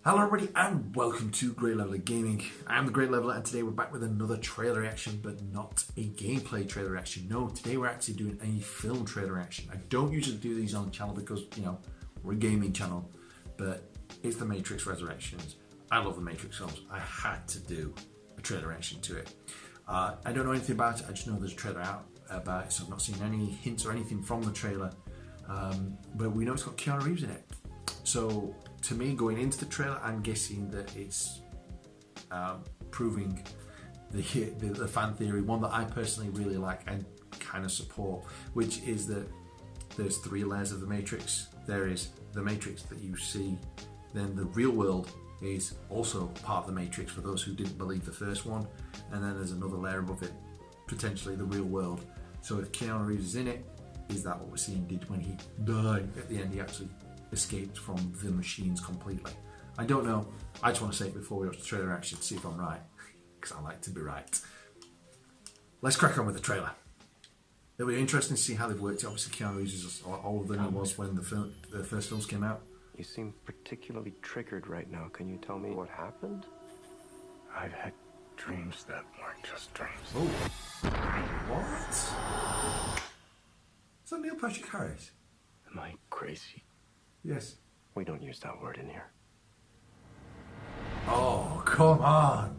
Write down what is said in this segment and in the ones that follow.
Hello everybody and welcome to Great Leveler Gaming. I'm the Great Leveler and today we're back with another trailer reaction, but not a gameplay trailer reaction. No, today we're actually doing a film trailer reaction. I don't usually do these on the channel because, we're a gaming channel, but it's The Matrix Resurrections. I love the Matrix films. I had to do a trailer reaction to it. I don't know anything about it, I just know there's a trailer out about it, so I've not seen any hints or anything from the trailer, but we know it's got Keanu Reeves in it. So to me, going into the trailer, I'm guessing that it's proving the fan theory, one that I personally really like and kind of support, which is that there's three layers of the Matrix. There is the Matrix that you see, then the real world is also part of the Matrix for those who didn't believe the first one, and then there's another layer above it, potentially the real world. So if Keanu Reeves is in it, is that what we're seeing did when he died at the end? He actually escaped from the machines completely. I don't know. I just want to say it before we watch the trailer reaction to see if I'm right, because I like to be right. Let's crack on with the trailer. It'll be interesting to see how they've worked it. Obviously, Keanu Reeves is a lot older than he was when the first films came out. You seem particularly triggered right now. Can you tell me what happened? I've had dreams that weren't just dreams. Oh, what? Is that Neil Patrick Harris? Am I crazy? Yes. We don't use that word in here. Oh, come on.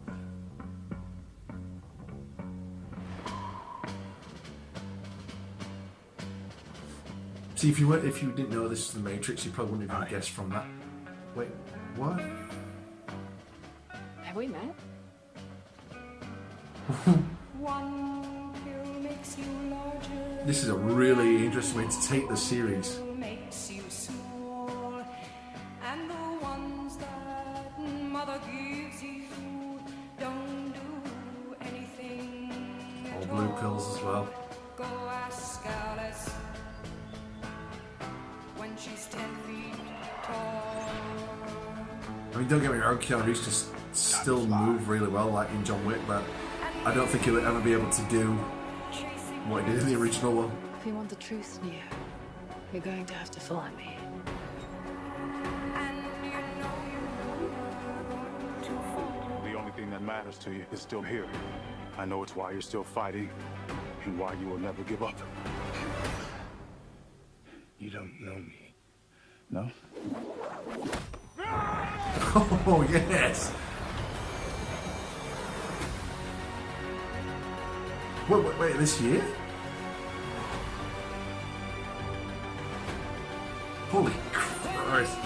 See, if you didn't know this is the Matrix, you probably wouldn't have even guessed from that. Wait, what? Have we met? This is a really interesting way to take the series. All blue pills as well. I mean, don't get me wrong, Keanu Reeves just still move really well, like in John Wick, but I don't think he'll ever be able to do what he did in the original one. If you want the truth, Neo, you're going to have to follow me. The only thing that matters to you is still here. I know it's why you're still fighting and why you will never give up. You don't know me, no? Oh, yes! Wait, this year? Holy Christ!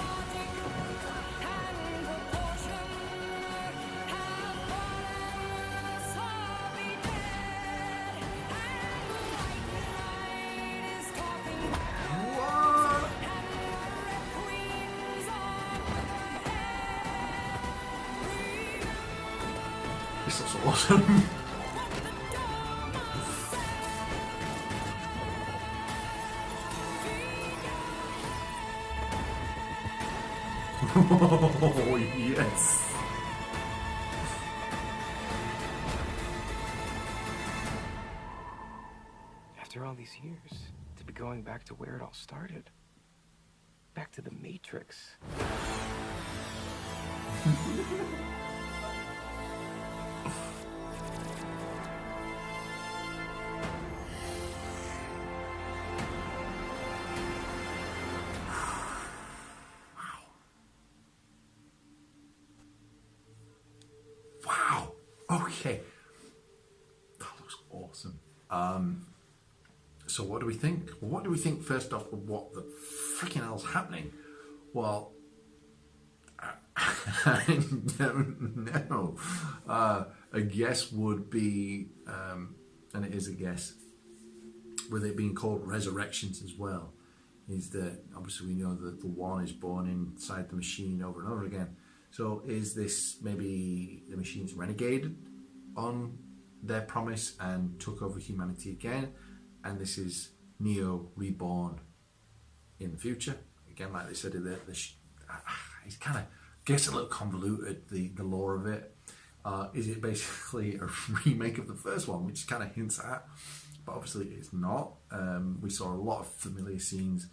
This looks awesome. Oh, yes. After all these years, to be going back to where it all started. Back to the Matrix. Wow. Okay. That looks awesome. So what do we think? Well, what do we think first off of what the freaking hell's happening? Well, I don't know. A guess would be, and it is a guess, with it being called Resurrections as well, is that obviously we know that the one is born inside the machine over and over again. So is this maybe the machines renegaded on their promise and took over humanity again, and this is Neo reborn in the future? Again, like they said, it's kind of gets a little convoluted, the lore of it. Is it basically a remake of the first one, which kind of hints at, but obviously it's not. We saw a lot of familiar scenes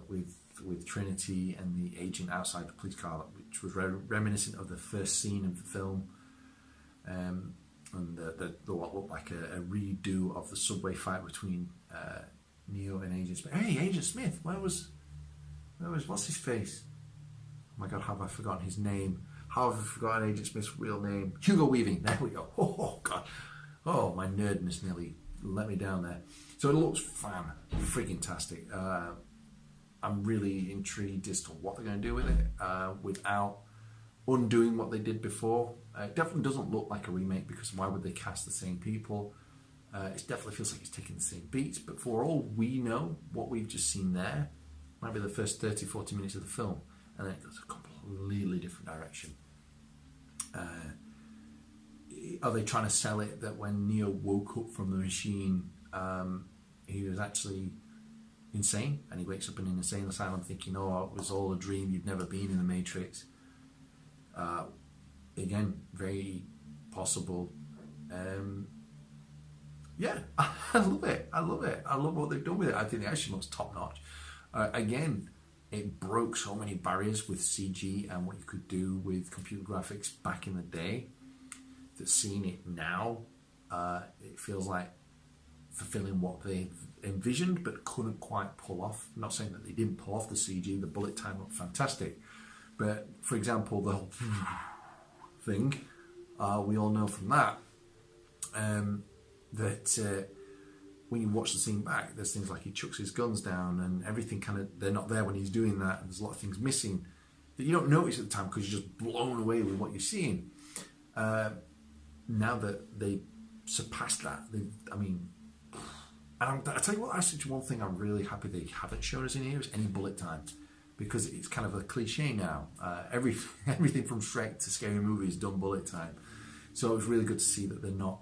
with with Trinity and the agent outside the police car, which was reminiscent of the first scene of the film, and the what looked like a redo of the subway fight between Neo and Agent Smith. Hey, Agent Smith, where was what's his face? Oh my God, have I forgotten his name? How have I forgotten Agent Smith's real name? Hugo Weaving. There we go. Oh God. Oh, my nerdness nearly let me down there. So it looks friggin-tastic. I'm really intrigued as to what they're going to do with it without undoing what they did before. It definitely doesn't look like a remake, because why would they cast the same people? It definitely feels like it's taking the same beats, but for all we know, what we've just seen there might be the first 30-40 minutes of the film, and then it goes a completely different direction. Are they trying to sell it that when Neo woke up from the machine, he was actually insane, and he wakes up in an insane asylum thinking, oh, it was all a dream, you've never been in the Matrix? Again, very possible. Yeah, I love it. I love what they've done with it. I think the action looks top notch. Again, it broke so many barriers with CG and what you could do with computer graphics back in the day, that seeing it now, it feels like fulfilling what they envisioned but couldn't quite pull off. I'm not saying that they didn't pull off the CG, the bullet time looked fantastic. But for example, the whole thing, we all know from that, that when you watch the scene back, there's things like he chucks his guns down and everything kind of, they're not there when he's doing that, and there's a lot of things missing that you don't notice at the time because you're just blown away with what you're seeing. Now that they surpassed that, I tell you what, that's actually one thing I'm really happy they haven't shown us in here is any bullet time, because it's kind of a cliche now. Everything from Shrek to Scary Movie is done bullet time. So it's really good to see that they're not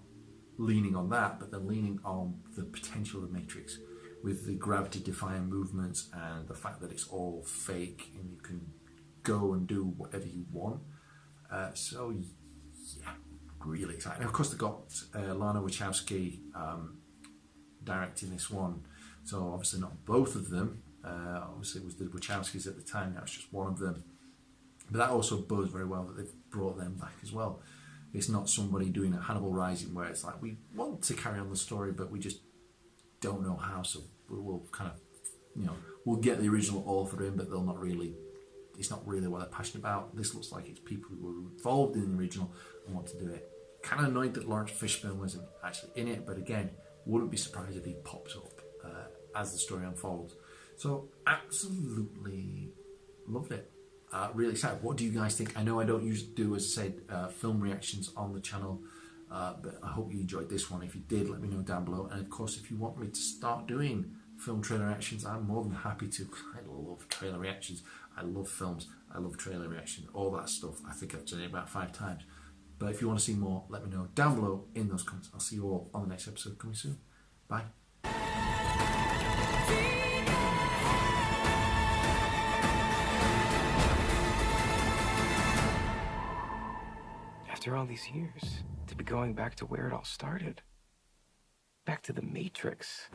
leaning on that, but they're leaning on the potential of the Matrix with the gravity-defying movements and the fact that it's all fake and you can go and do whatever you want. So yeah, really exciting. And of course, they got Lana Wachowski directing this one, so obviously not both of them. Obviously it was the Wachowskis at the time, now it's just one of them. But that also bodes very well that they've brought them back as well. It's not somebody doing a Hannibal Rising where it's like, we want to carry on the story, but we just don't know how, so we'll kind of, we'll get the original author in, but they'll not really, it's not really what they're passionate about. This looks like it's people who were involved in the original and want to do it. Kind of annoyed that Lawrence Fishburne wasn't actually in it, but again, wouldn't be surprised if he pops up as the story unfolds. So absolutely loved it. Really excited. What do you guys think? I know I don't usually do, as I said, film reactions on the channel, but I hope you enjoyed this one. If you did, let me know down below. And of course, if you want me to start doing film trailer reactions, I'm more than happy to. I love trailer reactions. I love films. I love trailer reactions. All that stuff. I think I've done it about 5 times. But if you want to see more, let me know down below in those comments. I'll see you all on the next episode coming soon. Bye. After all these years, to be going back to where it all started. Back to the Matrix.